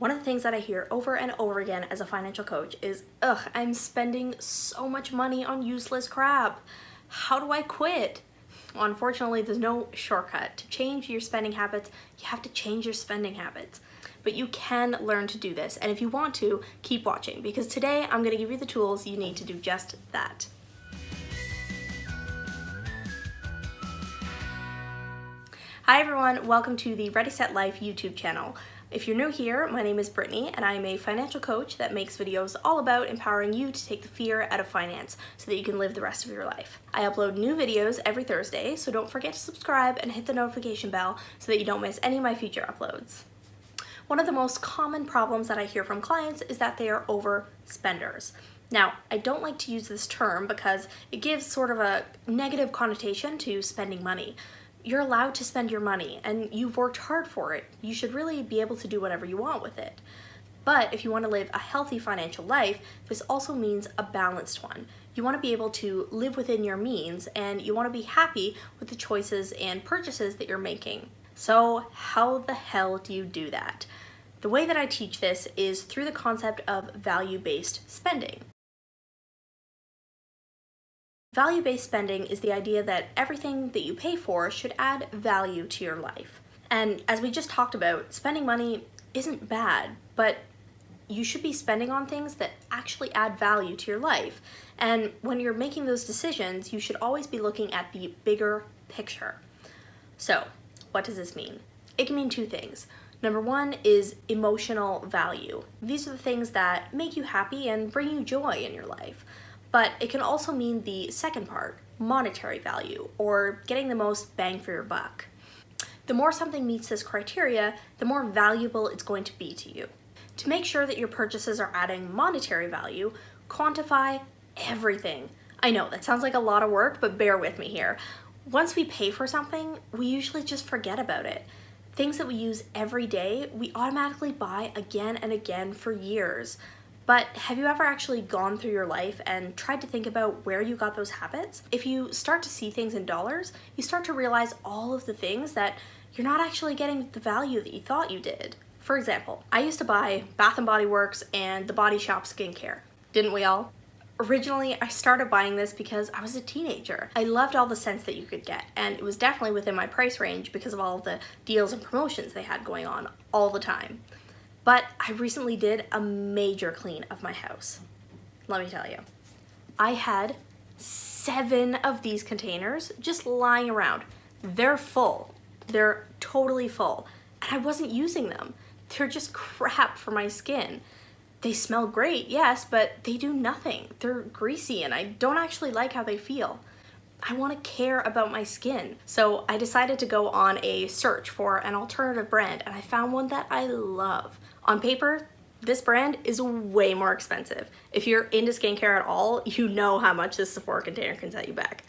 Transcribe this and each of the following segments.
One of the things that I hear over and over again as a financial coach is, ugh, I'm spending so much money on useless crap. How do I quit? Well, unfortunately, there's no shortcut. To change your spending habits, you have to change your spending habits. But you can learn to do this, and if you want to, keep watching, because today I'm going to give you the tools you need to do just that. Hi everyone, welcome to the Ready Set Life YouTube channel. If you're new here, my name is Brittany and I'm a financial coach that makes videos all about empowering you to take the fear out of finance so that you can live the rest of your life. I upload new videos every Thursday, so don't forget to subscribe and hit the notification bell so that you don't miss any of my future uploads. One of the most common problems that I hear from clients is that they are overspenders. Now, I don't like to use this term because it gives sort of a negative connotation to spending money. You're allowed to spend your money and you've worked hard for it. You should really be able to do whatever you want with it. But if you want to live a healthy financial life, this also means a balanced one. You want to be able to live within your means and you want to be happy with the choices and purchases that you're making. So how the hell do you do that? The way that I teach this is through the concept of value-based spending. Value-based spending is the idea that everything that you pay for should add value to your life. And as we just talked about, spending money isn't bad, but you should be spending on things that actually add value to your life. And when you're making those decisions, you should always be looking at the bigger picture. So, what does this mean? It can mean two things. Number one is emotional value. These are the things that make you happy and bring you joy in your life. But it can also mean the second part, monetary value, or getting the most bang for your buck. The more something meets this criteria, the more valuable it's going to be to you. To make sure that your purchases are adding monetary value, quantify everything. I know that sounds like a lot of work, but bear with me here. Once we pay for something, we usually just forget about it. Things that we use every day, we automatically buy again and again for years. But have you ever actually gone through your life and tried to think about where you got those habits? If you start to see things in dollars, you start to realize all of the things that you're not actually getting the value that you thought you did. For example, I used to buy Bath & Body Works and the Body Shop skincare. Didn't we all? Originally, I started buying this because I was a teenager. I loved all the scents that you could get, and it was definitely within my price range because of all of the deals and promotions they had going on all the time. But I recently did a major clean of my house. Let me tell you, I had 7 of these containers just lying around. They're full. They're totally full. And I wasn't using them. They're just crap for my skin. They smell great, yes, but they do nothing. They're greasy and I don't actually like how they feel. I want to care about my skin. So I decided to go on a search for an alternative brand and I found one that I love. On paper, this brand is way more expensive. If you're into skincare at all, you know how much this Sephora container can set you back.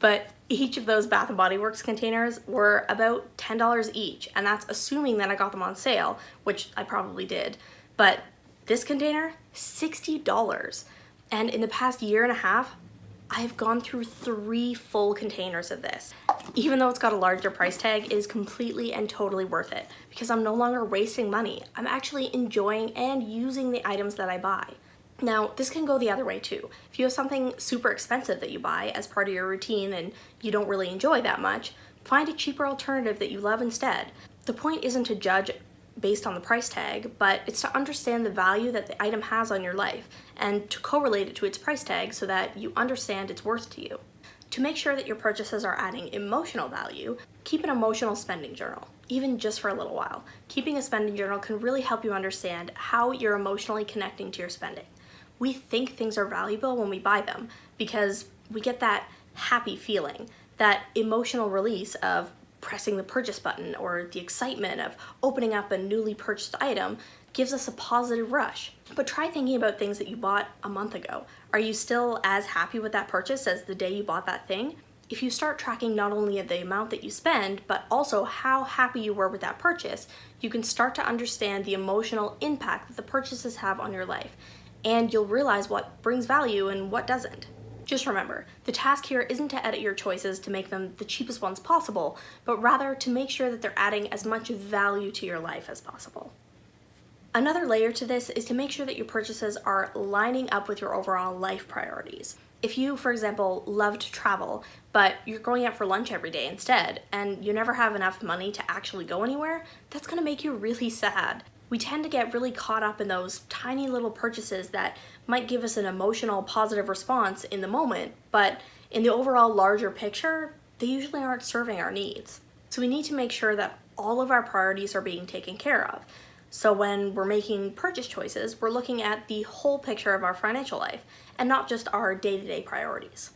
But each of those Bath & Body Works containers were about $10 each, and that's assuming that I got them on sale, which I probably did. But this container, $60. And in the past year and a half, I've gone through 3 full containers of this. Even though it's got a larger price tag, it is completely and totally worth it because I'm no longer wasting money. I'm actually enjoying and using the items that I buy. Now, this can go the other way too. If you have something super expensive that you buy as part of your routine and you don't really enjoy that much, find a cheaper alternative that you love instead. The point isn't to judge based on the price tag, but it's to understand the value that the item has on your life and to correlate it to its price tag so that you understand its worth to you. To make sure that your purchases are adding emotional value, keep an emotional spending journal, even just for a little while. Keeping a spending journal can really help you understand how you're emotionally connecting to your spending. We think things are valuable when we buy them because we get that happy feeling, that emotional release of pressing the purchase button or the excitement of opening up a newly purchased item gives us a positive rush. But try thinking about things that you bought a month ago. Are you still as happy with that purchase as the day you bought that thing? If you start tracking not only the amount that you spend, but also how happy you were with that purchase, you can start to understand the emotional impact that the purchases have on your life. And you'll realize what brings value and what doesn't. Just remember, the task here isn't to edit your choices to make them the cheapest ones possible, but rather to make sure that they're adding as much value to your life as possible. Another layer to this is to make sure that your purchases are lining up with your overall life priorities. If you, for example, love to travel, but you're going out for lunch every day instead, and you never have enough money to actually go anywhere, that's gonna make you really sad. We tend to get really caught up in those tiny little purchases that might give us an emotional, positive response in the moment, but in the overall larger picture, they usually aren't serving our needs. So we need to make sure that all of our priorities are being taken care of. So when we're making purchase choices, we're looking at the whole picture of our financial life and not just our day-to-day priorities.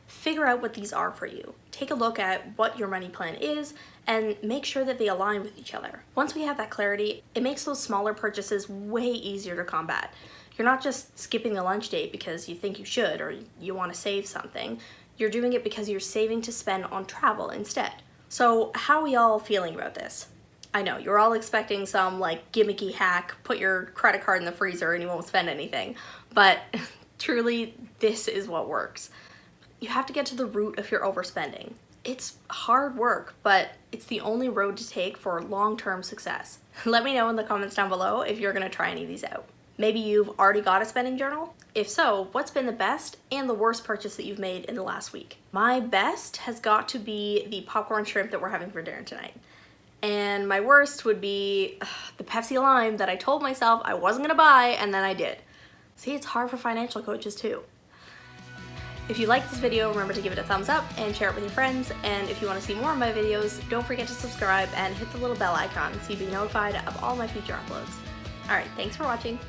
Figure out what these are for you. Take a look at what your money plan is and make sure that they align with each other. Once we have that clarity, it makes those smaller purchases way easier to combat. You're not just skipping a lunch date because you think you should or you want to save something. You're doing it because you're saving to spend on travel instead. So how are we all feeling about this? I know, you're all expecting some like gimmicky hack, put your credit card in the freezer and you won't spend anything. But truly, this is what works. You have to get to the root of your overspending. It's hard work, but it's the only road to take for long-term success. Let me know in the comments down below if you're gonna try any of these out. Maybe you've already got a spending journal? If so, what's been the best and the worst purchase that you've made in the last week? My best has got to be the popcorn shrimp that we're having for dinner tonight. And my worst would be the Pepsi Lime that I told myself I wasn't gonna buy and then I did. See, it's hard for financial coaches too. If you like this video, remember to give it a thumbs up and share it with your friends. And if you want to see more of my videos, don't forget to subscribe and hit the little bell icon so you'll be notified of all my future uploads. Alright, thanks for watching.